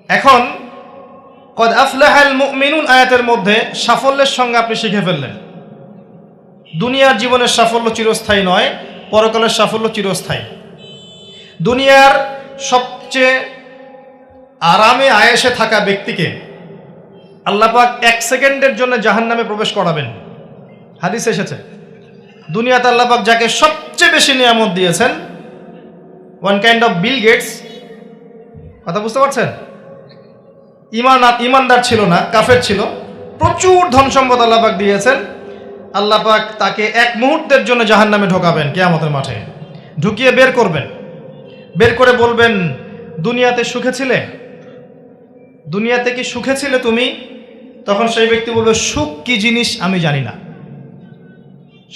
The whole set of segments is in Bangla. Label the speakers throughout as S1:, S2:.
S1: এখন কদ আফলাহাল মুমিনুন আয়াতের মধ্যে সাফল্যের সঙ্গে আপনি শিখে ফেললেন দুনিয়ার জীবনের সাফল্য চিরস্থায়ী নয়, পরকালের সাফল্য চিরস্থায়ী। দুনিয়ার সবচেয়ে আরামে আয়েশে থাকা ব্যক্তিকে আল্লাহ পাক 1 সেকেন্ডের জন্য জাহান্নামে প্রবেশ করাবেন। হাদিস এসেছে দুনিয়াতে আল্লাহ পাক যাকে সবচেয়ে বেশি নিয়ামত দিয়েছেন, one kind of Bill Gates, কথা বুঝতে পারছেন? ইমানদার ছিল না, কাফের ছিল, প্রচুর ধন সম্পদ আল্লাহ পাক দিয়েছেন। আল্লাহ পাক তাকে 1 মুহূর্তের জন্য জাহান্নামে ঢোকাবেন কিয়ামতের মাঠে, ঢুকিয়ে বের করবেন, বের করে বলবেন দুনিয়াতে সুখে ছিলে, দুনিয়াতে কি সুখে ছিলে তুমি? তখন সেই ব্যক্তি বলবে সুখ কি জিনিস আমি জানি না,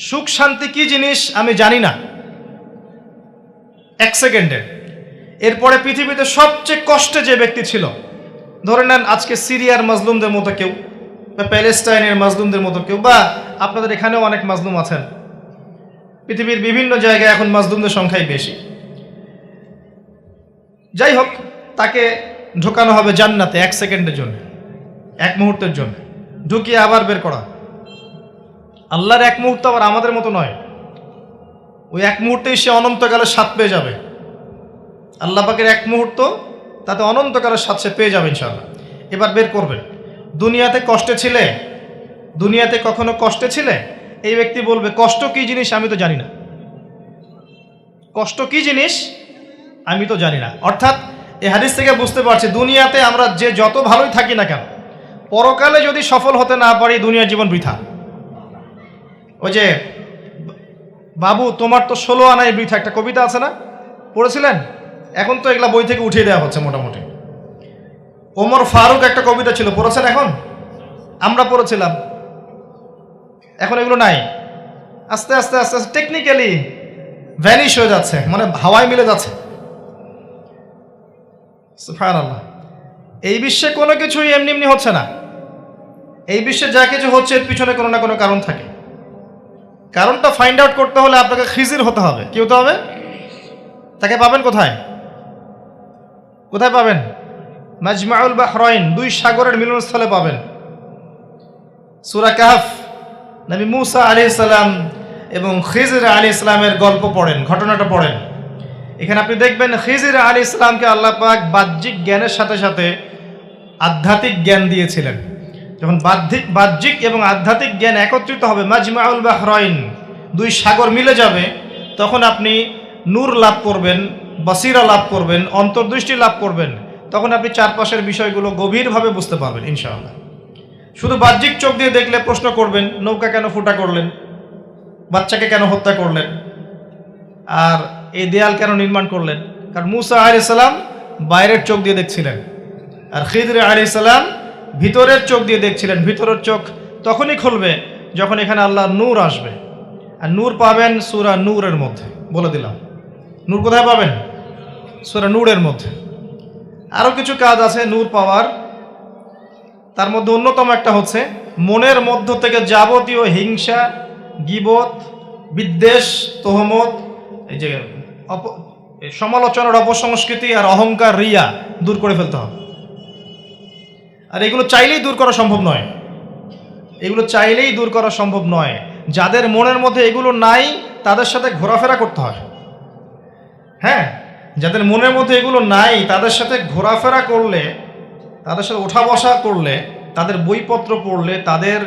S1: সুখ শান্তি কি জিনিস আমি জানি না। 1 সেকেন্ডে। এরপরে পৃথিবীতে সবচেয়ে কষ্টে যে ব্যক্তি ছিল, ধরে নেন আজকে সিরিয়ার মাজলুমদের মতো কেউ, বা প্যালেস্টাইনের মাজলুমদের মতো কেউ, বা আপনাদের এখানেও অনেক মাজলুম আছেন, পৃথিবীর বিভিন্ন জায়গায় এখন মাজলুমদের সংখ্যাই বেশি। যাই হোক, তাকে ঢোকানো হবে জান্নাতে 1 সেকেন্ডের জন্য, 1 মুহূর্তের জন্য, ঢুকিয়ে আবার বের করা। আল্লাহর 1 মুহূর্ত আবার আমাদের মতো নয়, ওই 1 মুহূর্তেই সে অনন্তকালের স্বাদ পেয়ে যাবে। আল্লাহ পাকের 1 মুহূর্ত, তাতে অনন্তকালের স্বাদ সে পেয়ে যাবে ইনশাআল্লাহ। এবার বের করবে, দুনিয়াতে কষ্টে ছিলে, দুনিয়াতে কখনো কষ্টে ছিলে? এই ব্যক্তি বলবে কষ্ট কি জিনিস আমি তো জানি না, কষ্ট কি জিনিস আমি তো জানি না। অর্থাৎ এই হাদিস থেকে বুঝতে পারছি দুনিয়াতে আমরা যে যত ভালোই থাকি না কেন, পরকালে যদি সফল হতে না পারি দুনিয়ার জীবন বৃথা। ওই যে বাবু তোমার তো 16 আনাই বৃথা, একটা কবিতা আছে না, পড়েছিলেন? এখন তো এগুলা বই থেকে উঠিয়ে দেওয়া হচ্ছে মোটামুটি। ওমর ফারুক একটা কবিতা ছিল, পড়েছেন? এখন আমরা পড়েছিলাম, এখন এগুলো নাই, আস্তে আস্তে আস্তে আস্তে টেকনিক্যালি ভ্যানিশ হয়ে যাচ্ছে, মানে হাওয়ায় মিলে যাচ্ছে। সুবহানাল্লাহ। এই বিশ্বে কোনো কিছুই এমনি এমনি হচ্ছে না, এই বিশ্বে যা কিছু হচ্ছে এর পিছনে কোনো না কোনো কারণ থাকে। কারণটা ফাইন্ড আউট করতে হলে আপনাকে খিজির হতে হবে। কি হতে হবে? তাকে পাবেন কোথায়? কোথায় পাবেন? মাজমাউল বাহরাইন, 2 সাগরের মিলনস্থলে পাবেন। সূরা কাহফ, নবী মুসা আলাইহিস সালাম এবং খিজির আলাইহিস সালামের গল্প পড়েন, ঘটনাটা পড়েন। এখানে আপনি দেখবেন খিজির আলাইহিস সালামকে আল্লাহ পাক বাহ্যিক জ্ঞানের সাথে সাথে আধ্যাত্মিক জ্ঞান দিয়েছিলেন। যখন বাহ্যিক এবং আধ্যাত্মিক জ্ঞান একত্রিত হবে, মাজমাউল বাহরাইন, 2 সাগর মিলে যাবে, তখন আপনি নূর লাভ করবেন, বসিরা লাভ করবেন, অন্তর্দৃষ্টি লাভ করবেন। তখন আপনি চারপাশের বিষয়গুলো গভীরভাবে বুঝতে পারবেন ইনশাআল্লাহ। শুধু বাহ্যিক চোখ দিয়ে দেখলে প্রশ্ন করবেন, নৌকা কেন ফুটা করলেন, বাচ্চাকে কেন হত্যা করলেন, আর এই দেয়াল কেন নির্মাণ করলেন? কারণ মুসা আলাইহিস সালাম বাইরের চোখ দিয়ে দেখছিলেন, আর খিজির আলাইহিস সালাম ভিতরের চোখ দিয়ে দেখছিলেন। ভিতরের চোখ তখনই খুলবে যখন এখানে আল্লাহর নূর আসবে, আর নূর পাবেন সূরা নূরের মধ্যে। বলে দিলাম, নূর কোথায় পাবেন? সূরা নূরের মধ্যে। আরও কিছু কাজ আছে নূর পাওয়ার, তার মধ্যে অন্যতম একটা হচ্ছে মনের মধ্য থেকে যাবতীয় হিংসা, গীবত, বিদ্বেষ, তোহমত, এই যে সমালোচনার অপসংস্কৃতি আর অহংকার, রিয়া দূর করে ফেলতে হবে। আর এগুলো চাইলেই দূর করা সম্ভব নয়, এগুলো চাইলেই দূর করা সম্ভব নয়। যাদের মনের মধ্যে এগুলো নাই তাদের সাথে ঘোরাফেরা করতে হয়। হ্যাঁ, যাদের মনের মধ্যে এগুলো নাই তাদের সাথে ঘোরাফেরা করলে, তাদের সাথে ওঠা বসা করলে, তাদের বইপত্র পড়লে, তাদের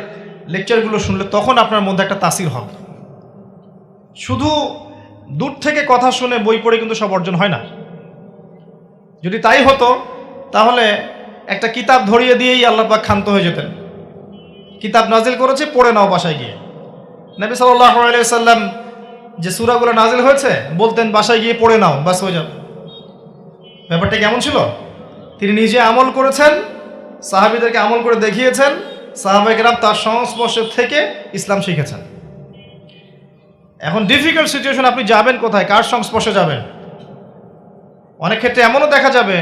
S1: লেকচারগুলো শুনলে, তখন আপনার মধ্যে একটা তাসির হবে। শুধু দূর থেকে কথা শুনে বই পড়ে কিন্তু সব অর্জন হয় না। যদি তাই হতো তাহলে একটা কিতাব ধরিয়ে দিয়েই আল্লাহ পাক ক্ষান্ত হয়ে যেতেন। কিতাব নাজিল করেছে, পড়ে নাও বাসায় গিয়ে। নবী সাল্লাল্লাহু আলাইহি ওয়াসাল্লাম যে সূরাগুলো নাজিল হয়েছে বলতেন বাসায় গিয়ে পড়ে নাও, বাস হয়ে যাবে। ব্যাপারটা কেমন ছিল? তিনি নিজে আমল করেছেন, সাহাবীদেরকে আমল করে দেখিয়েছেন, সাহাবায়ে কেরাম তার সংস্পর্শে থেকে ইসলাম শিখেছেন। এখন ডিফিকাল্ট সিচুয়েশন, আপনি যাবেন কোথায়, কার সংস্পর্শে যাবেন? অনেক ক্ষেত্রে এমনও দেখা যাবে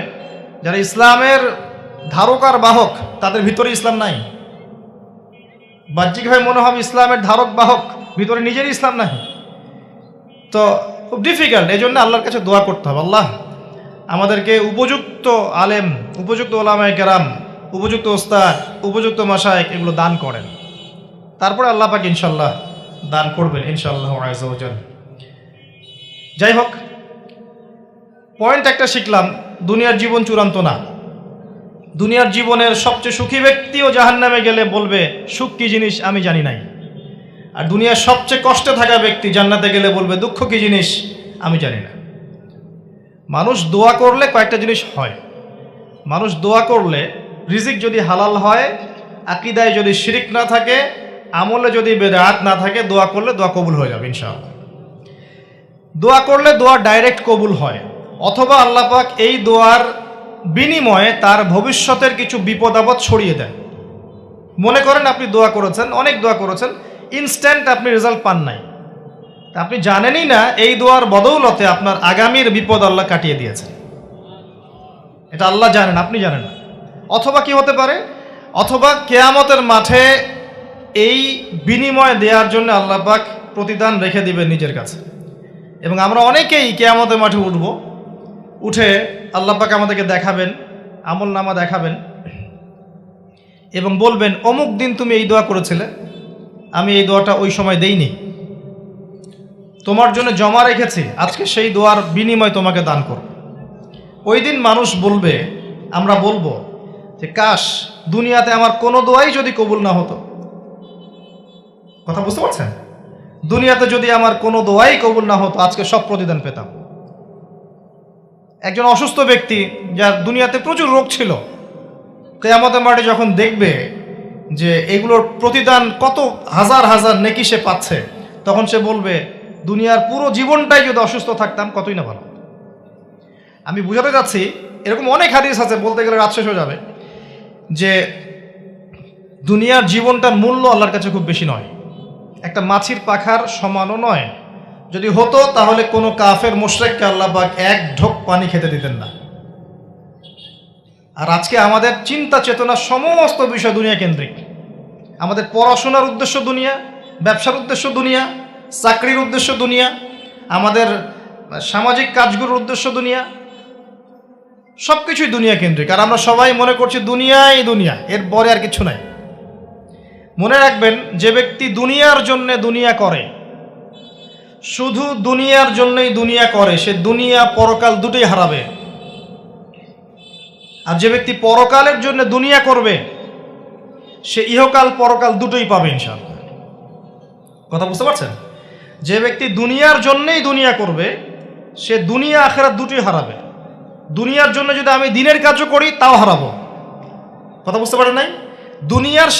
S1: যারা ইসলামের ধারক আর বাহক, তাদের ভিতরে ইসলাম নাই। বাহ্যিকভাবে মনে হবে ইসলামের ধারক বাহক, ভিতরে নিজেরই ইসলাম নাই। তো খুব ডিফিকাল্ট। এই জন্য আল্লাহর কাছে দোয়া করতে হবে, আল্লাহ আমাদেরকে উপযুক্ত আলেম, উপযুক্ত ওলামায়ে কেরাম, উপযুক্ত ওস্তাদ, উপযুক্ত মাশায়েখ এগুলো দান করেন। তারপরে আল্লাহ পাক ইনশাল্লাহ দান করবেন ইনশাআল্লাহ আযজা ওয়া জাল। যাই হোক, পয়েন্ট একটা শিখলাম, দুনিয়ার জীবন চূড়ান্ত না। দুনিয়ার জীবনের সবচেয়ে সুখী ব্যক্তিও জাহান্নামে গেলে বলবে সুখ কি জিনিস আমি জানি নাই। আর দুনিয়ার সবচেয়ে কষ্টে থাকা ব্যক্তি জান্নাতে গেলে বলবে দুঃখ কি জিনিস আমি জানি না। মানুষ দোয়া করলে কয়েকটা জিনিস হয়। মানুষ দোয়া করলে রিজিক যদি হালাল হয়, আকীদায় যদি শিরিক না থাকে, আমলে যদি বেদাত না থাকে, দোয়া করলে দোয়া কবুল হয়ে যাবে ইনশাআল্লাহ। দোয়া করলে দোয়া ডাইরেক্ট কবুল হয়, অথবা আল্লাহ পাক এই দোয়ার বিনিময়ে তার ভবিষ্যতের কিছু বিপদ আপদ ছড়িয়ে দেন। মনে করেন আপনি দোয়া করেছেন, অনেক দোয়া করেছেন, ইনস্ট্যান্ট আপনি রেজাল্ট পান নাই, আপনি জানেনই না এই দোয়ার বদৌলতে আপনার আগামীর বিপদ আল্লাহ কাটিয়ে দিয়েছেন। এটা আল্লাহ জানেন, আপনি জানেন না। অথবা কি হতে পারে, অথবা কিয়ামতের মাঠে এই বিনিময় দেওয়ার জন্য আল্লাহ পাক প্রতিদান রেখে দিবেন নিজের কাছে। এবং আমরা অনেকেই কিয়ামতের মাঠে উঠব, উঠে আল্লাহ পাক আমাদেরকে দেখাবেন, আমল নামা দেখাবেন এবং বলবেন অমুক দিন তুমি এই দোয়া করেছিলে, আমি এই দোয়াটা ওই সময় দেইনি, তোমার জন্য জমা রেখেছি, আজকে সেই দোয়ার বিনিময় তোমাকে দান করব। ওই দিন মানুষ বলবে, আমরা বলবো যে কাশ দুনিয়াতে আমার কোনো দোয়াই যদি কবুল না হতো। কথা বুঝতে পারছেন? দুনিয়াতে যদি আমার কোনো দোয়াই কবুল না হতো, আজকে সব প্রতিদান পেতাম। একজন অসুস্থ ব্যক্তি, যার দুনিয়াতে প্রচুর রোগ ছিল, কিয়ামতের মাঠে যখন দেখবে যে এগুলোর প্রতিদান কত হাজার হাজার নেকি সে পাচ্ছে, তখন সে বলবে দুনিয়ার পুরো জীবনটাই যদি অসুস্থ থাকতাম কতই না ভালো। আমি বুঝাতে যাচ্ছি, এরকম অনেক হাদিস আছে, বলতে গেলে রাত শেষ হয়ে যাবে, যে দুনিয়ার জীবনটার মূল্য আল্লাহর কাছে খুব বেশি নয়, একটা মাছির পাখার সমানও নয়। যদি হতো তাহলে কোনো কাফের মুশরিককে আল্লাহ পাক এক ঢোক পানি খেতে দিতেন না। আর আজকে আমাদের চিন্তা চেতনা সমস্ত বিষয় দুনিয়া কেন্দ্রিক। আমাদের পড়াশোনার উদ্দেশ্য দুনিয়া, ব্যবসার উদ্দেশ্য দুনিয়া, চাকরির উদ্দেশ্য দুনিয়া, আমাদের সামাজিক কাজগুলোর উদ্দেশ্য দুনিয়া, সব কিছুই দুনিয়া কেন্দ্রিক। আর আমরা সবাই মনে করছি দুনিয়াই দুনিয়া, এর পরে আর কিছু নাই। মনে রাখবেন, যে ব্যক্তি দুনিয়ার জন্য দুনিয়া করে, শুধু দুনিয়ার জন্যই দুনিয়া করে, সে দুনিয়া পরকাল দুটোই হারাবে। আর যে ব্যক্তি পরকালের জন্য দুনিয়া করবে, সে ইহকাল পরকাল দুটোই পাবে ইনশাআল্লাহ। কথা বুঝতে পারছেন? যে ব্যক্তি দুনিয়ার জন্যই দুনিয়া করবে, সে দুনিয়া আখিরাত দুটোই হারাবে। দুনিয়ার জন্য যদি আমি দিনের কাজও করি তাও হারাবো। কথা বুঝতে পারেন নাই? দুনিয়ার